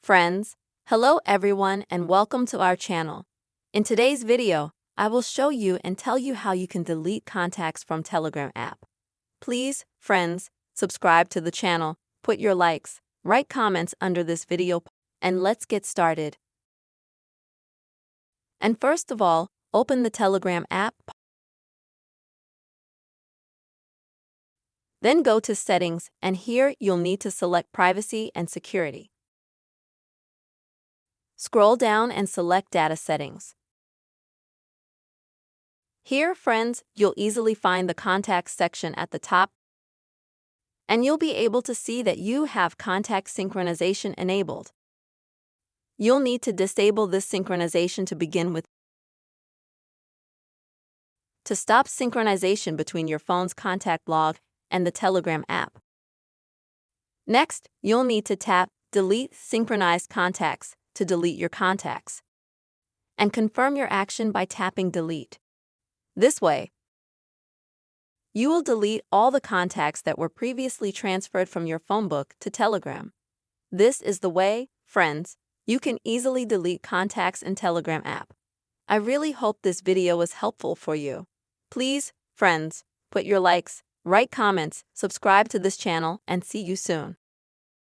Friends, hello everyone and welcome to our channel. In today's video, I will show you and tell you how you can delete contacts from Telegram app. Please, friends, subscribe to the channel, put your likes, write comments under this video, and let's get started. And first of all, open the Telegram app. Then go to Settings, and here you'll need to select Privacy and Security. Scroll down and select Data Settings. Here, friends, you'll easily find the Contacts section at the top, and you'll be able to see that you have contact synchronization enabled. You'll need to disable this synchronization to begin with. To stop synchronization between your phone's contact log and the Telegram app. Next, you'll need to tap Delete Synchronized Contacts to delete your contacts, and confirm your action by tapping Delete. This way, you will delete all the contacts that were previously transferred from your phone book to Telegram. This is the way, friends, you can easily delete contacts in Telegram app. I really hope this video was helpful for you. Please, friends, put your likes, write comments, subscribe to this channel, and see you soon.